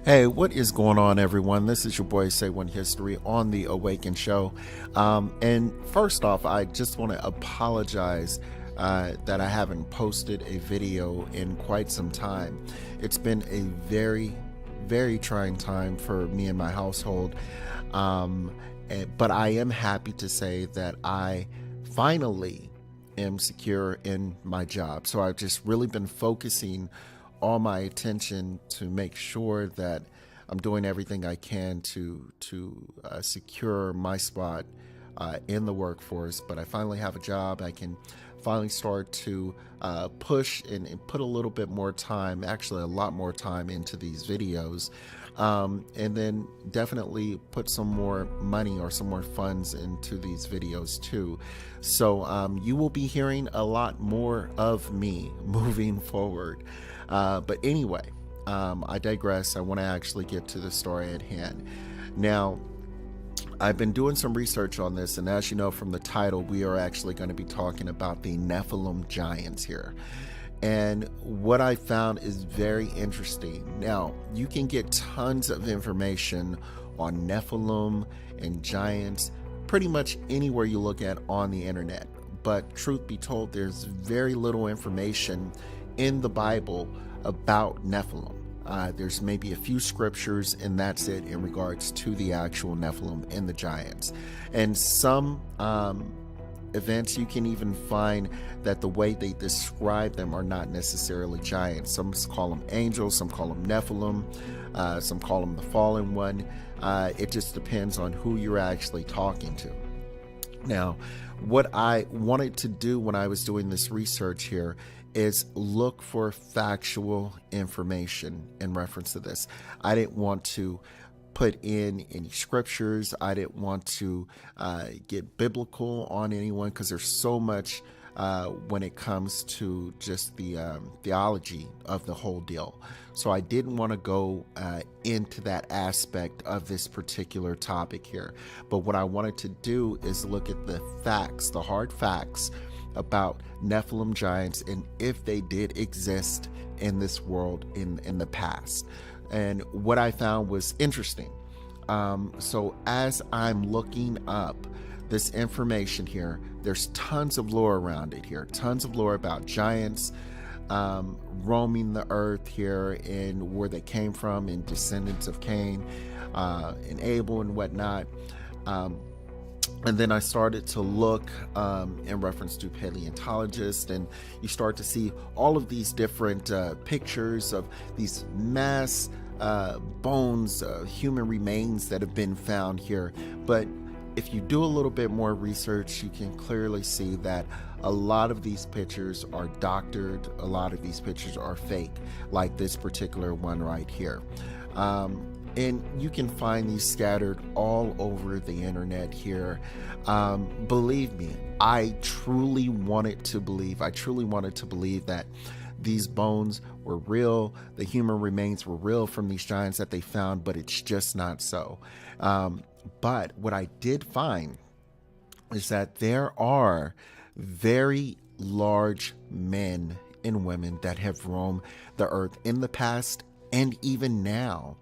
Hey, what is going on, everyone? This is your boy Say One History on the Awaken Show. And first off, I just want to apologize that I haven't posted a video in quite some time. It's been a very trying time for me and my household. But I am happy to say that I finally am secure in my job. So I've just really been focusing all my attention to make sure that I'm doing everything I can to secure my spot in the workforce. But I finally have a job. I can finally start to push and put a little bit more time, actually a lot more time into these videos. And then definitely put some more money or some more funds into these videos too. So you will be hearing a lot more of me moving forward. But anyway, I digress. I want to actually get to the story at hand. Now, I've been doing some research on this, and as you know from the title, we are actually going to be talking about the Nephilim giants here. And what I found is very interesting. Now, you can get tons of information on Nephilim and giants pretty much anywhere you look at on the internet. But truth be told, there's very little information in the Bible about Nephilim. There's maybe a few scriptures, and that's it in regards to the actual Nephilim and the giants. And some events, you can even find that the way they describe them are not necessarily giants. Some call them angels, some call them Nephilim, some call them the fallen one. It just depends on who you're actually talking to. Now, what I wanted to do when I was doing this research here is look for factual information in reference to this. I didn't want to put in any scriptures. I didn't want to get biblical on anyone, because there's so much when it comes to just the theology of the whole deal. So I didn't want to go into that aspect of this particular topic here. But what I wanted to do is look at the facts, the hard facts about Nephilim giants, and if they did exist in this world in the past. And what I found was interesting. So as I'm looking up this information here, there's tons of lore around it here, tons of lore about giants roaming the earth here, and where they came from, and descendants of Cain and Abel and whatnot. And then I started to look in reference to paleontologists, and you start to see all of these different pictures of these mass bones, human remains that have been found here. But if you do a little bit more research, you can clearly see that a lot of these pictures are doctored, a lot of these pictures are fake, like this particular one right here. And you can find these scattered all over the internet here. Believe me, I truly wanted to believe that these bones were real, the human remains were real from these giants that they found, but it's just not so. But what I did find is that there are very large men and women that have roamed the earth in the past and even now.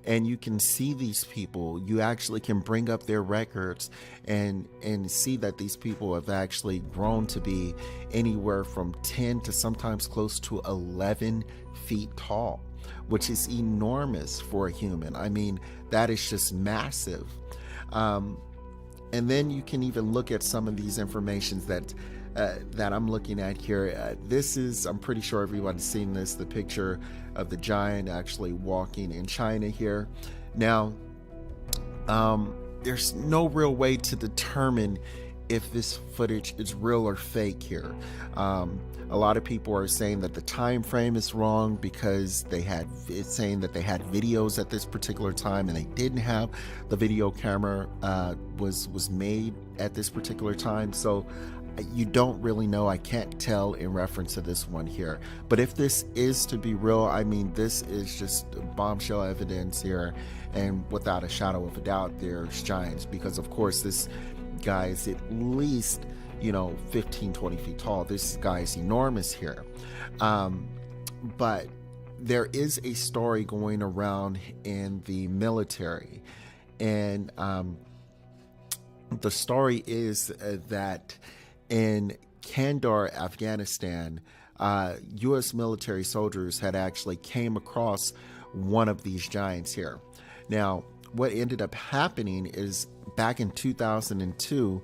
And you can see these people, you actually can bring up their records and see that these people have actually grown to be anywhere from 10 to sometimes close to 11 feet tall, which is enormous for a human. I mean, that is just massive. And then you can even look at some of these informations that I'm looking at here. This is, I'm pretty sure everyone's seen this, the picture of the giant actually walking in China here. Now, there's no real way to determine if this footage is real or fake here. A lot of people are saying that the time frame is wrong, because it's saying that they had videos at this particular time and they didn't have the video camera was made at this particular time. So you don't really know. I can't tell in reference to this one here. But if this is to be real, I mean, this is just bombshell evidence here, and without a shadow of a doubt, there's giants, because of course this guy is at least 15-20 feet tall. This guy is enormous here. But there is a story going around in the military, and the story is that in Kandahar, Afghanistan, U.S. military soldiers had actually came across one of these giants here. Now, what ended up happening is back in 2002,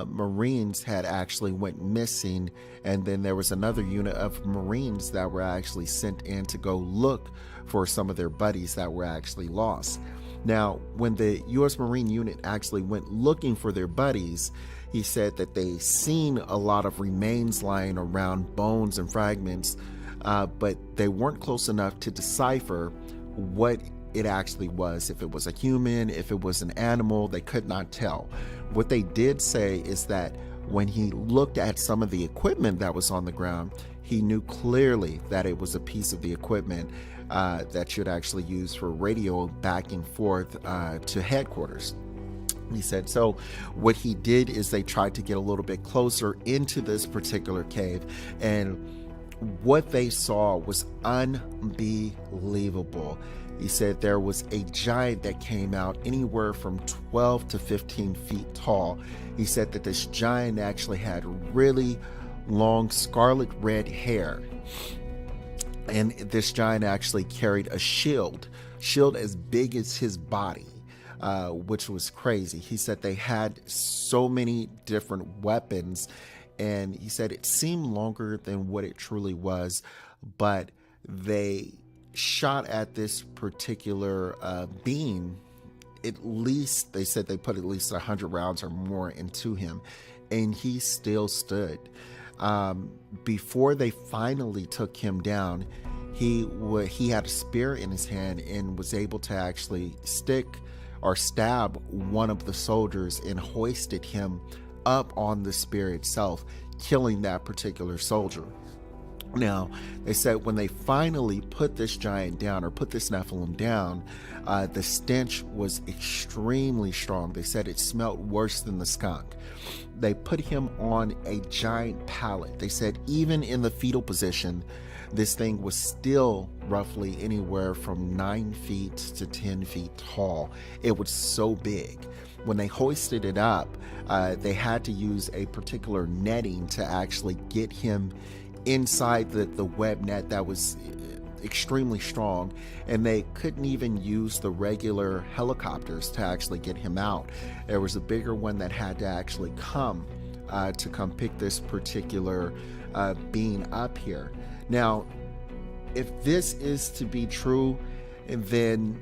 Marines had actually went missing, and then there was another unit of Marines that were actually sent in to go look for some of their buddies that were actually lost. Now, when the U.S. Marine unit actually went looking for their buddies, he said that they seen a lot of remains lying around, bones and fragments, but they weren't close enough to decipher what it actually was. If it was a human, if it was an animal, they could not tell. What they did say is that when he looked at some of the equipment that was on the ground, he knew clearly that it was a piece of the equipment that you'd actually use for radio back and forth to headquarters. He said, so what he did is they tried to get a little bit closer into this particular cave, and what they saw was unbelievable. He said there was a giant that came out anywhere from 12 to 15 feet tall. He said that this giant actually had really long scarlet red hair. And this giant actually carried a shield as big as his body, which was crazy. He said they had so many different weapons, and he said it seemed longer than what it truly was, but they shot at this particular being. At least, they said they put at least 100 rounds or more into him, and he still stood. Before they finally took him down, he had a spear in his hand and was able to actually stick or stab one of the soldiers and hoisted him up on the spear itself, killing that particular soldier. Now, they said when they finally put this giant down, or put this Nephilim down, the stench was extremely strong. They said it smelled worse than the skunk. They put him on a giant pallet. They said even in the fetal position, this thing was still roughly anywhere from 9 feet to 10 feet tall. It was so big. When they hoisted it up, they had to use a particular netting to actually get him inside the web net that was extremely strong, and they couldn't even use the regular helicopters to actually get him out. There was a bigger one that had to actually come pick this particular being up here. Now, if this is to be true, then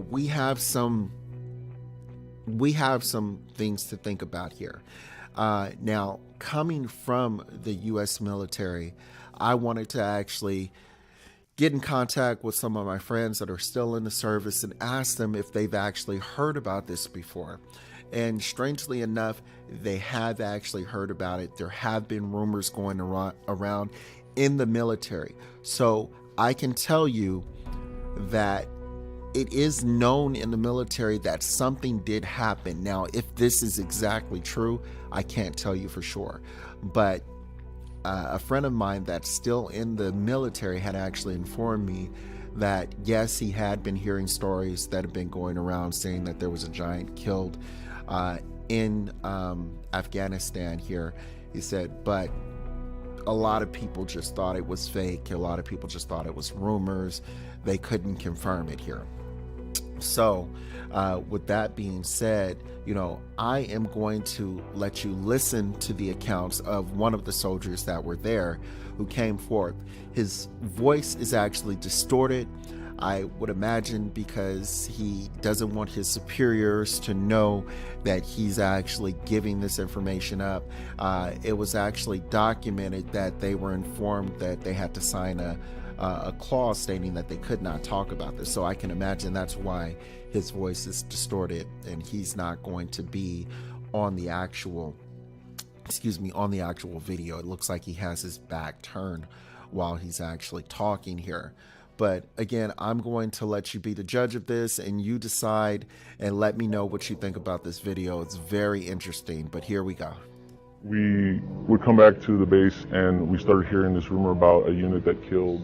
we have some things to think about here. Now, coming from the U.S. military, I wanted to actually get in contact with some of my friends that are still in the service and ask them if they've actually heard about this before. And strangely enough, they have actually heard about it. There have been rumors going around in the military. So I can tell you that it is known in the military that something did happen. Now, if this is exactly true, I can't tell you for sure. But a friend of mine that's still in the military had actually informed me that, yes, he had been hearing stories that have been going around saying that there was a giant killed in Afghanistan here. He said, but a lot of people just thought it was fake. A lot of people just thought it was rumors. They couldn't confirm it here. So with that being said, I am going to let you listen to the accounts of one of the soldiers that were there who came forth. His voice is actually distorted, I would imagine, because he doesn't want his superiors to know that he's actually giving this information up. It was actually documented that they were informed that they had to sign a clause stating that they could not talk about this. So I can imagine that's why his voice is distorted and he's not going to be on the actual video. It looks like he has his back turned while he's actually talking here. But again, I'm going to let you be the judge of this, and you decide and let me know what you think about this video. It's very interesting, but here we go. We would come back to the base and we started hearing this rumor about a unit that killed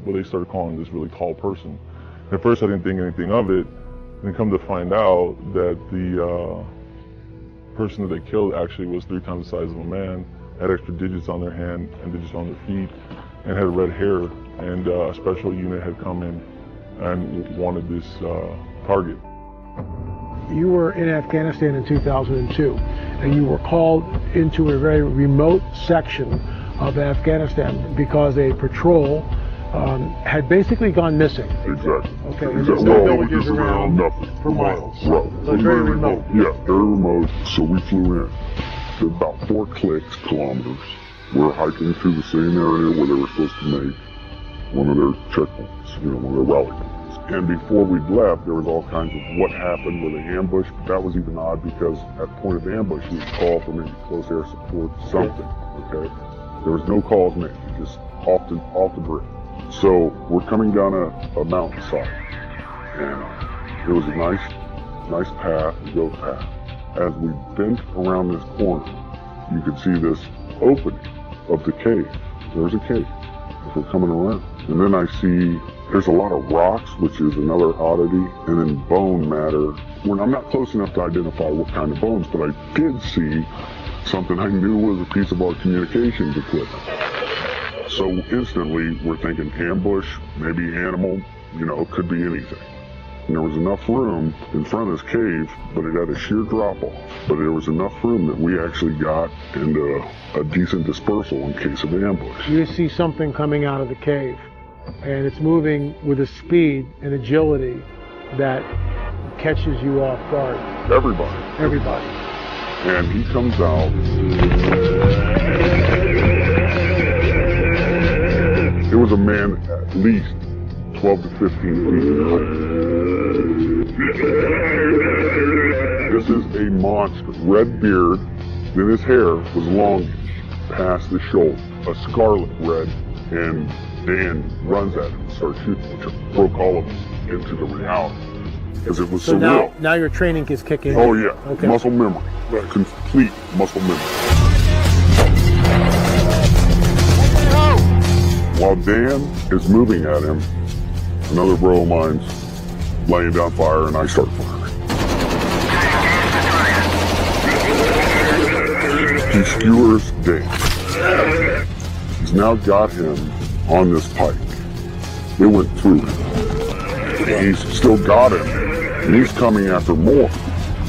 but they started calling this really tall person. At first I didn't think anything of it, and come to find out that the person that they killed actually was 3 times the size of a man, had extra digits on their hand and digits on their feet, and had red hair, and a special unit had come in and wanted this target. You were in Afghanistan in 2002, and you were called into a very remote section of Afghanistan because a patrol had basically gone missing. Exactly. Okay, and Exactly. there's no Well, villages around nothing for miles. Right. So it's very remote. Yeah, very remote. So we flew in. To about 4 kilometers. We're hiking through the same area where they were supposed to make one of their checkpoints, one of their rally points. And before we left, there was all kinds of what happened with an ambush, but that was even odd because at the point of ambush, we would call for maybe close air support, something, okay? There was no calls made, just off the grid. So we're coming down a mountainside, and it was a nice path, a goat path. As we bent around this corner, you could see this opening of the cave. There's a cave as we're coming around. And then I see there's a lot of rocks, which is another oddity, and then bone matter. When I'm not close enough to identify what kind of bones, but I did see something I knew was a piece of our communications equipment. So instantly we're thinking ambush, maybe animal, could be anything. And there was enough room in front of this cave, but it had a sheer drop-off. But there was enough room that we actually got into a decent dispersal in case of ambush. You see something coming out of the cave, and it's moving with a speed and agility that catches you off guard. Everybody. And he comes out. It was a man at least 12 to 15 feet in height. This is a monster. Red beard, then his hair was longish, past the shoulder, a scarlet red, and Dan runs at him and starts shooting, which broke all of us into the reality. Because it was so surreal. Now your training is kicking in. Oh yeah, okay. Muscle memory, complete muscle memory. While Dan is moving at him, another bro of mine's laying down fire, and I start firing. He skewers Dan. He's now got him on this pike. It went through him. He's still got him, and he's coming after more.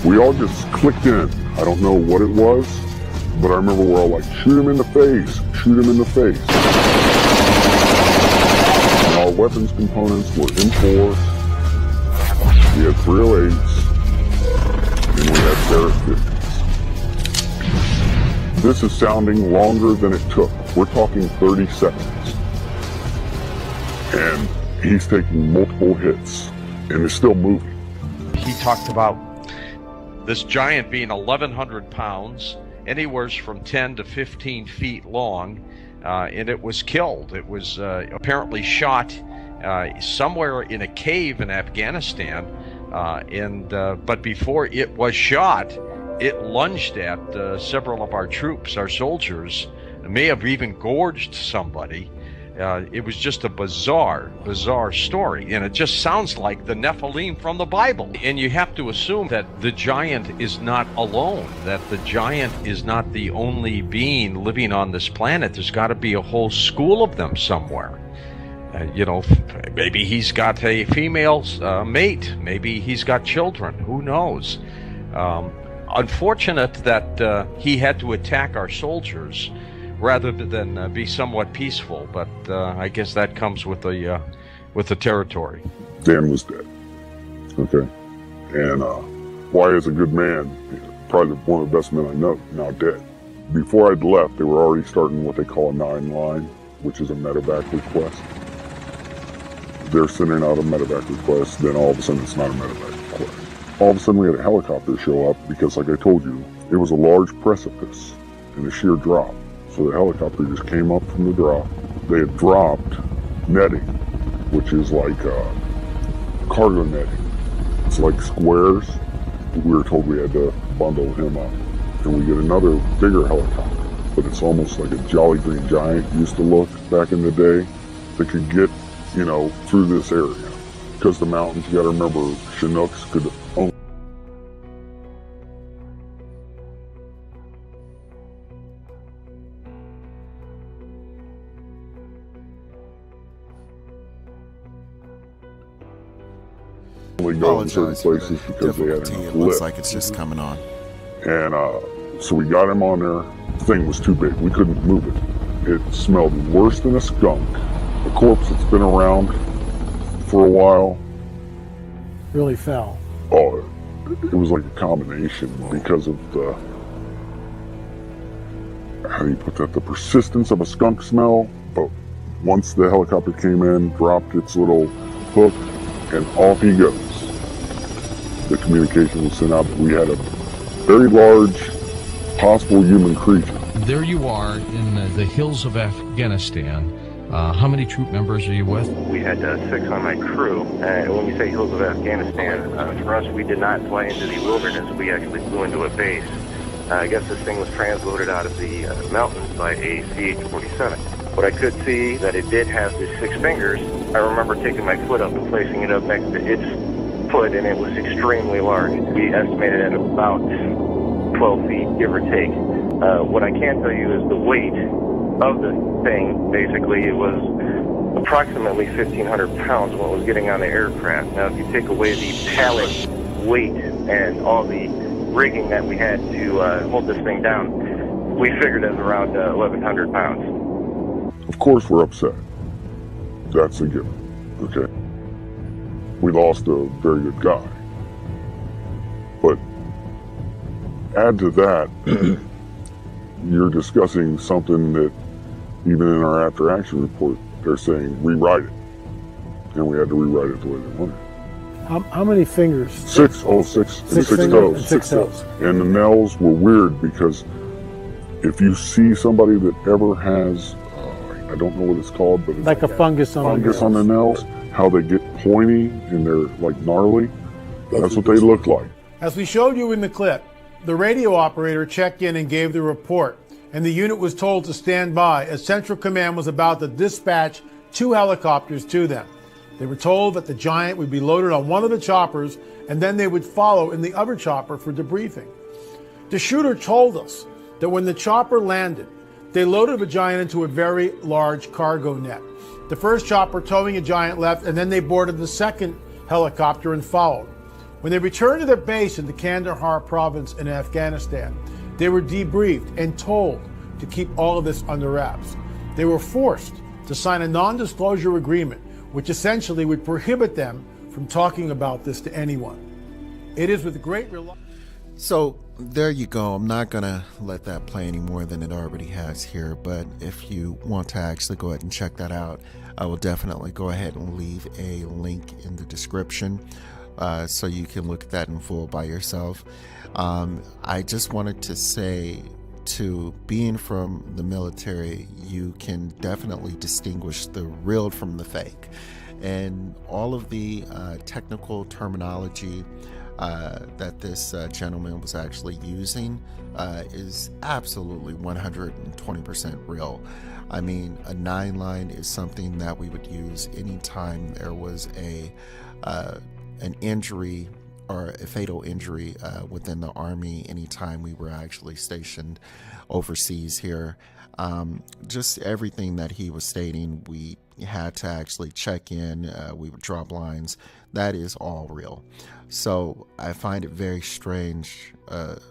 We all just clicked in. I don't know what it was, but I remember we're all like, shoot him in the face, shoot him in the face. And our weapons components were in force. We had 308s, and we had Barrett 50s. This is sounding longer than it took. We're talking 30 seconds. And he's taking multiple hits, and is still moving. He talked about this giant being 1,100 pounds, anywhere from 10 to 15 feet long, and it was killed. It was apparently shot somewhere in a cave in Afghanistan, but before it was shot, it lunged at several of our troops, our soldiers. It may have even gorged somebody. It was just a bizarre story, and it just sounds like the Nephilim from the Bible. And you have to assume that the giant is not alone, that the giant is not the only being living on this planet. There's got to be a whole school of them somewhere. Maybe he's got a female mate. Maybe he's got children. Who knows? Unfortunate that he had to attack our soldiers rather than be somewhat peaceful, but I guess that comes with the territory. Dan was dead. Okay, and Wyatt's a good man, probably one of the best men I know, now dead. Before I'd left, they were already starting what they call a 9-line, which is a medevac request. They're sending out a medevac request, then all of a sudden it's not a medevac request. All of a sudden we had a helicopter show up because, like I told you, it was a large precipice and a sheer drop. So the helicopter just came up from the drop. They had dropped netting, which is like cargo netting. It's like squares. We were told we had to bundle him up. And we get another bigger helicopter, but it's almost like a Jolly Green Giant used to look back in the day. That could get you know, through this area. Because the mountains, you gotta remember, Chinooks could only go in certain Apologize for places the because they had difficulty. enough It looks lift. like it's just coming on. And so we got him on there. The thing was too big. We couldn't move it. It smelled worse than a skunk. A corpse that's been around for a while. Really foul. Oh, it was like a combination because of the, how do you put that, the persistence of a skunk smell. But once the helicopter came in, dropped its little hook, and off he goes. The communication was sent out that we had a very large possible human creature. There you are in the hills of Afghanistan. How many troop members are you with? We had 6 on my crew. And when we say hills of Afghanistan, for us, we did not fly into the wilderness. We actually flew into a base. I guess this thing was transloaded out of the mountains by a CH-47. But I could see that it did have the 6 fingers. I remember taking my foot up and placing it up next to its foot, and it was extremely large. We estimated at about 12 feet, give or take. What I can tell you is the weight of the thing. Basically, it was approximately 1,500 pounds when it was getting on the aircraft. Now, if you take away the pallet weight and all the rigging that we had to hold this thing down, we figured it was around 1,100 pounds. Of course we're upset. That's a given, okay? We lost a very good guy. But add to that, you're discussing something that even in our after action report, they're saying rewrite it. And we had to rewrite it the way they wanted. How many fingers? 6, oh, 6, and 6 fingers toes. and 6 toes. And the nails were weird because if you see somebody that ever has, I don't know what it's called, but it's Like a fungus on fungus the on the nails, how they get pointy and they're like gnarly. That's what they look like. As we showed you in the clip, the radio operator checked in and gave the report, and the unit was told to stand by as Central Command was about to dispatch 2 helicopters to them. They were told that the Giant would be loaded on one of the choppers, and then they would follow in the other chopper for debriefing. The shooter told us that when the chopper landed, they loaded the Giant into a very large cargo net. The first chopper towing a Giant left, and then they boarded the second helicopter and followed. When they returned to their base in the Kandahar province in Afghanistan, they were debriefed and told to keep all of this under wraps. They were forced to sign a non-disclosure agreement, which essentially would prohibit them from talking about this to anyone. It is with great reluctance. So there you go. I'm not going to let that play any more than it already has here, but if you want to actually go ahead and check that out, I will definitely go ahead and leave a link in the description so you can look at that in full by yourself. I just wanted to say, to being from the military, you can definitely distinguish the real from the fake. And all of the technical terminology that this gentleman was actually using is absolutely 120% real. I mean, a 9-line is something that we would use anytime there was an injury or a fatal injury within the Army, anytime we were actually stationed overseas here. Just everything that he was stating, we had to actually check in, we would drop lines. That is all real. So I find it very strange,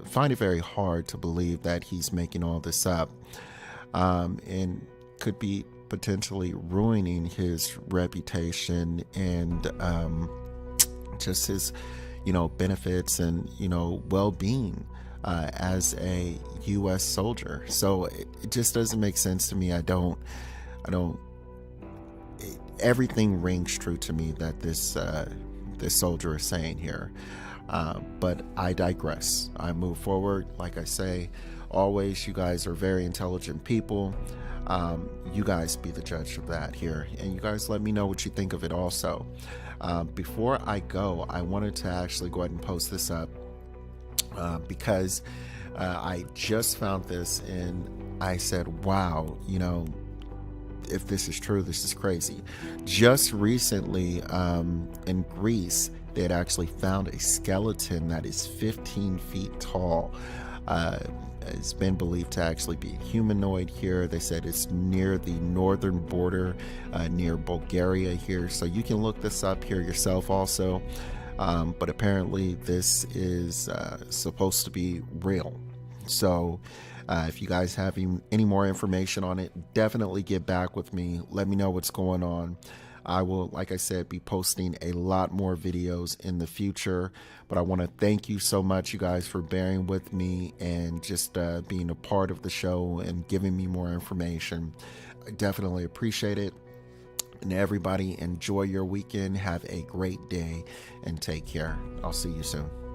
find it very hard to believe that he's making all this up, and could be potentially ruining his reputation and just his, benefits and, well-being as a U.S. soldier. So it just doesn't make sense to me. Everything rings true to me that this soldier is saying here. But I digress. I move forward. Like I say, always, you guys are very intelligent people. You guys be the judge of that here. And you guys let me know what you think of it also. Before I go, I wanted to actually go ahead and post this up because I just found this and I said, wow, if this is true, this is crazy. Just recently, in Greece, they had actually found a skeleton that is 15 feet tall. It's been believed to actually be humanoid here. They said it's near the northern border, near Bulgaria here. So you can look this up here yourself also. But apparently this is supposed to be real. So if you guys have any more information on it, definitely get back with me. Let me know what's going on. I will, like I said, be posting a lot more videos in the future. But I want to thank you so much, you guys, for bearing with me and just being a part of the show and giving me more information. I definitely appreciate it. And everybody, enjoy your weekend. Have a great day and take care. I'll see you soon.